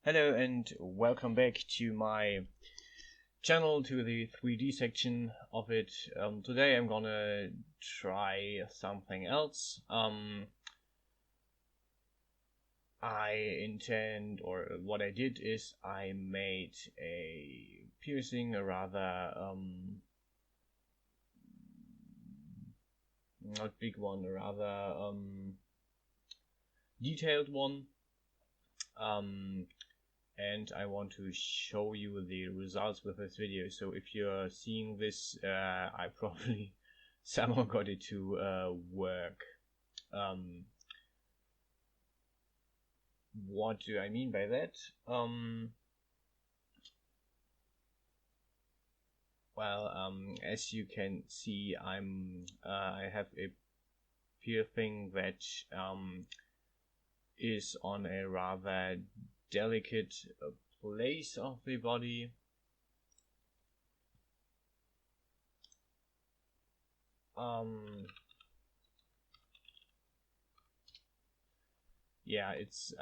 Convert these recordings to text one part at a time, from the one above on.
Hello and welcome back to my channel, to the 3D section of it. Today I'm gonna try something else. What I did is I made a piercing, a rather not big one, a rather detailed one. And I want to show you the results with this video. So if you're seeing this, I probably somehow got it to work. What do I mean by that? As you can see, I have a piercing that is on a rather delicate place of the body. Yeah, it's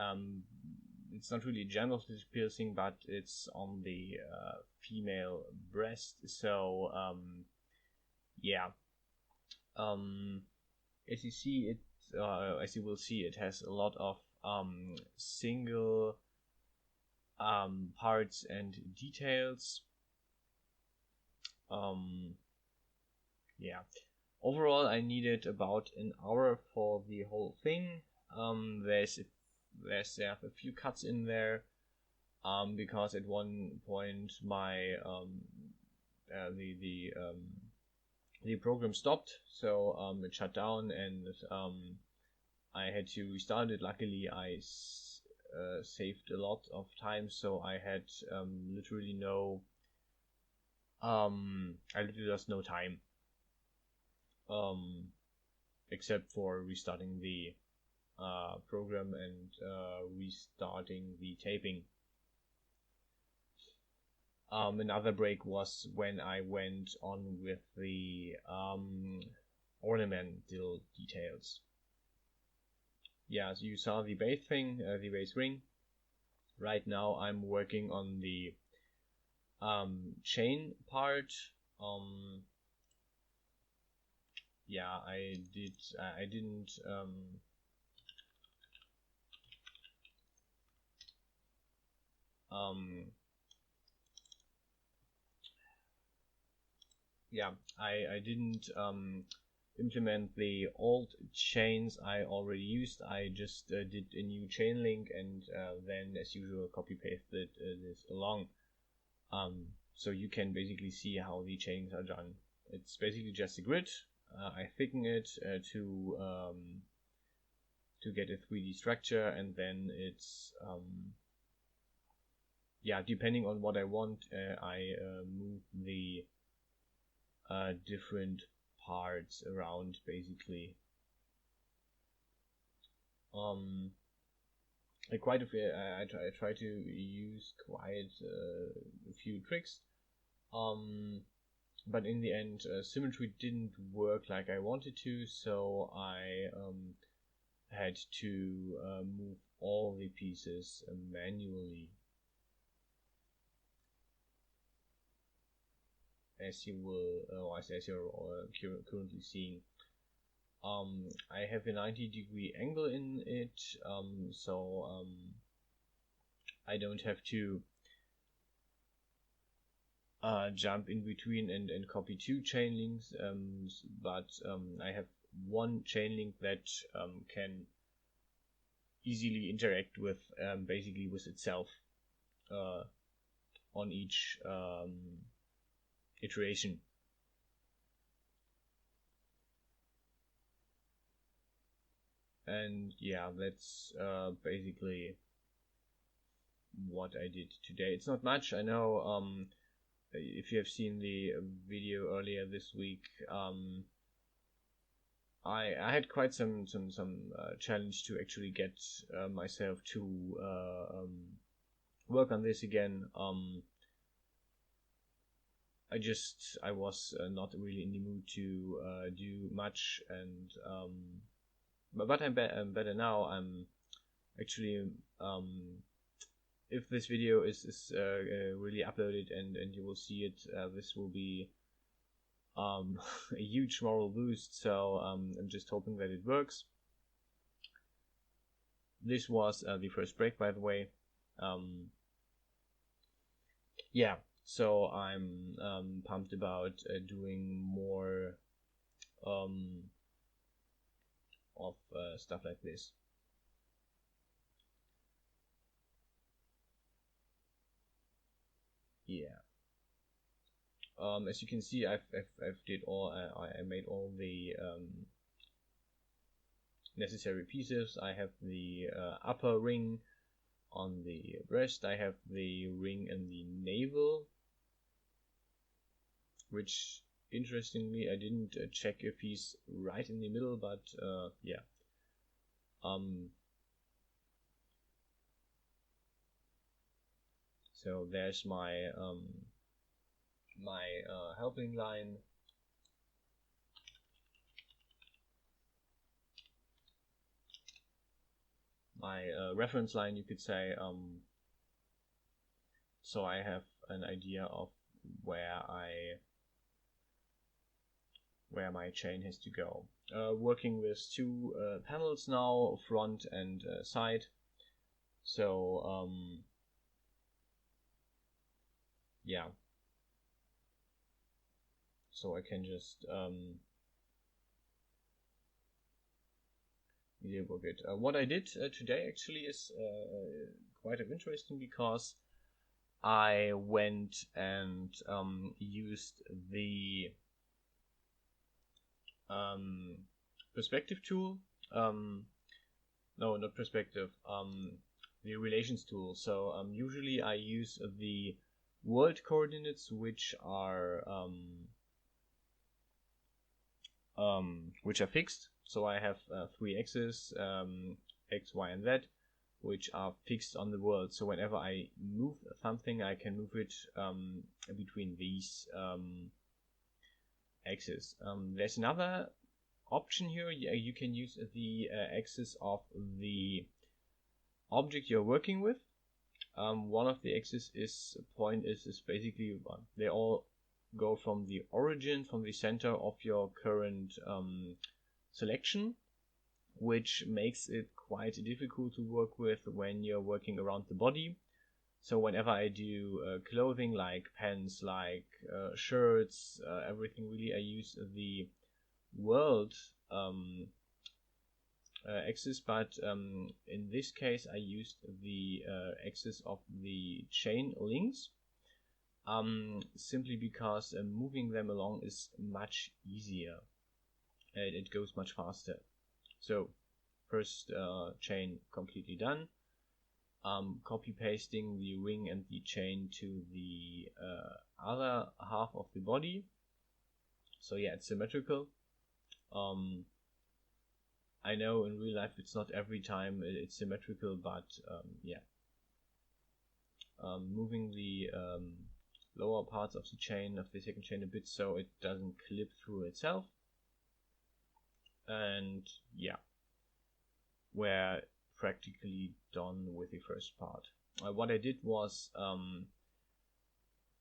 not really a genital piercing, but it's on the female breast. So yeah, as you see, as you will see, it has a lot of single parts and details. Yeah, overall I needed about an hour for the whole thing. There's a few cuts in there because at one point my the program stopped, so it shut down and I had to restart it. Luckily I saved a lot of time, so I had literally just no time except for restarting the program and restarting the taping. Another break was when I went on with the ornamental details. Yeah, so you saw the base thing, the base ring. Right now I'm working on the chain part. Yeah, I didn't implement the old chains I already used. I just did a new chain link and then, as usual, copy pasted this along. So you can basically see how the chains are done. It's basically just a grid. I thicken it to get a 3D structure, and then it's depending on what I want, I move the different parts around, basically. I try to use quite a few tricks, but in the end symmetry didn't work like I wanted to, so I had to move all the pieces manually, as you will as you're currently seeing. I have a 90-degree angle in it, so I don't have to jump in between and copy two chain links, but I have one chain link that can easily interact with basically with itself on each iteration. And yeah, that's basically what I did today. It's not much, I know. If you have seen the video earlier this week, I had quite some challenge to actually get myself to work on this again. I was not really in the mood to do much, and but I'm better now. I'm actually if this video is really uploaded and you will see it, this will be a huge moral boost. So I'm just hoping that it works. This was the first break, by the way. Yeah, so I'm pumped about doing more of stuff like this. Yeah. As you can see, I've did all. I made all the necessary pieces. I have the upper ring on the breast. I have the ring in the navel, which interestingly I didn't check if he's right in the middle, but yeah. So there's my helping line. My reference line, you could say. So I have an idea of where my chain has to go. Working with two panels now, front and side. So yeah. So I can just work it. What I did today actually is quite interesting, because I went and used the perspective tool. No, not perspective. The relations tool. So usually I use the world coordinates, which are fixed. So I have 3 axes, X, Y, and Z, which are fixed on the world. So whenever I move something, I can move it between these axes. There's another option here. You can use the axis of the object you're working with. One of the axes is basically they all go from the origin, from the center of your current selection, which makes it quite difficult to work with when you're working around the body. So whenever I do clothing like pants, like shirts, everything really, I use the world axis, but in this case I used the axis of the chain links, simply because moving them along is much easier. It goes much faster. So first chain completely done. Copy pasting the ring and the chain to the other half of the body. So yeah, it's symmetrical. I know in real life it's not every time it's symmetrical, but yeah. Moving the lower parts of the chain, of the second chain, a bit so it doesn't clip through itself. And yeah, we're practically done with the first part. What I did was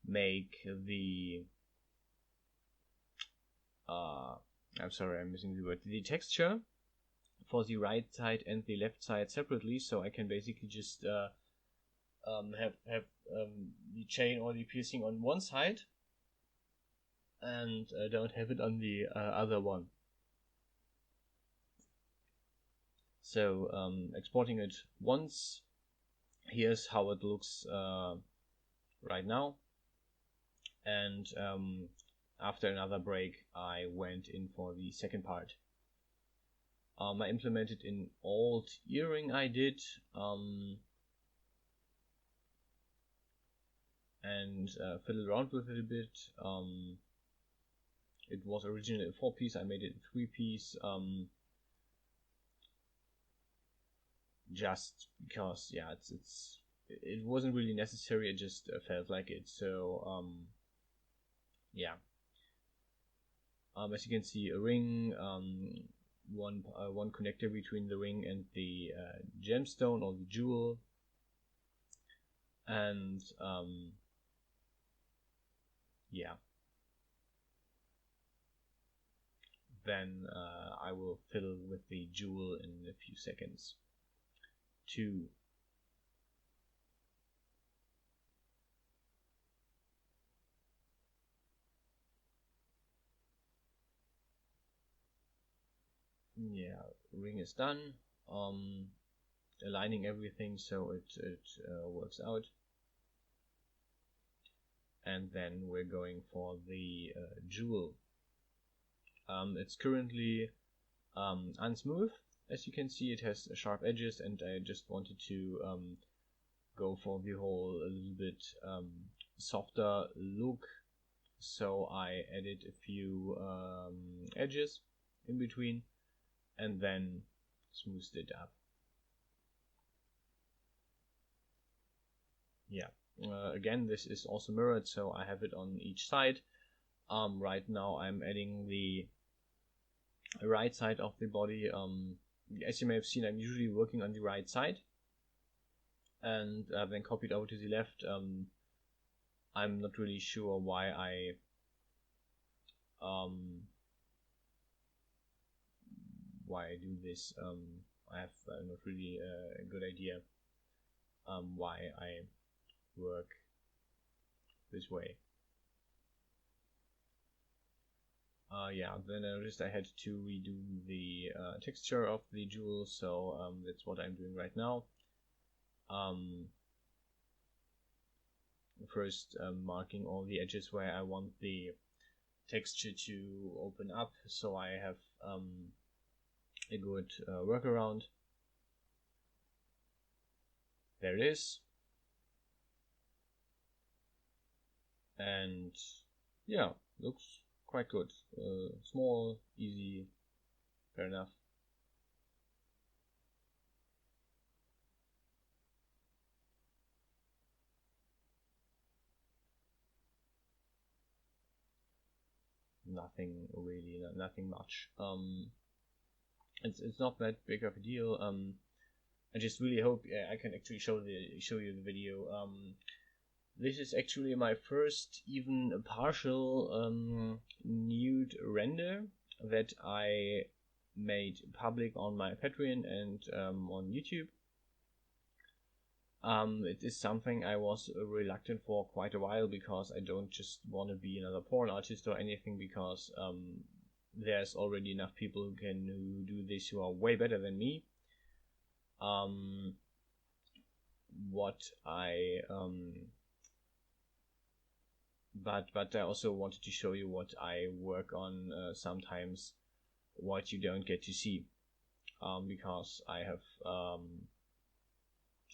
make the I'm sorry, I'm missing the word. The texture for the right side and the left side separately, so I can basically just have the chain or the piercing on one side and don't have it on the other one. So exporting it once. Here's how it looks right now. And after another break, I went in for the second part. I implemented in Alt earring. I did, and fiddled around with it a bit. It was originally a 4-piece. I made it a 3-piece. Just because, yeah, it wasn't really necessary. It just felt like it. So yeah. As you can see, a ring, one connector between the ring and the gemstone or the jewel, And yeah, then I will fill with the jewel in a few seconds. 2, yeah, ring is done. Aligning everything so it works out. And then we're going for the jewel. It's currently unsmooth. As you can see, it has sharp edges, and I just wanted to go for the whole a little bit softer look. So I added a few edges in between and then smoothed it up. Yeah, again, this is also mirrored, so I have it on each side. Right now I'm adding the right side of the body. As you may have seen, I'm usually working on the right side and then copied over to the left. I'm not really sure why I do this. I have not really a good idea why I work this way. Yeah, then I noticed I had to redo the texture of the jewel, so that's what I'm doing right now. First marking all the edges where I want the texture to open up, so I have a good workaround. There it is. And yeah, looks quite good. Small, easy, fair enough. Nothing really, nothing much. It's not that big of a deal. I just really hope I can actually show you the video. This is actually my first even partial nude render that I made public on my Patreon and on YouTube. It is something I was reluctant for quite a while, because I don't just want to be another porn artist or anything, because there's already enough people who do this who are way better than me. But I also wanted to show you what I work on sometimes, what you don't get to see, because I have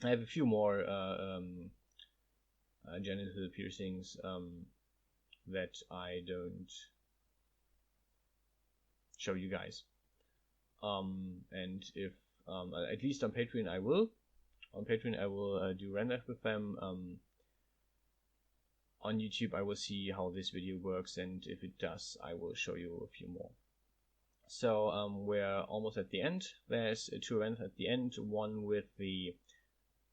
a few more genital piercings that I don't show you guys. And if at least on Patreon I will. On Patreon I will do renders with them. On YouTube I will see how this video works, and if it does, I will show you a few more. So we're almost at the end. There's 2 events at the end, one with the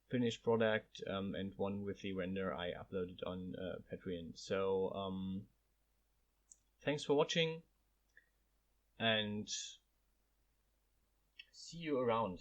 finished product and one with the render I uploaded on Patreon. So thanks for watching, and see you around.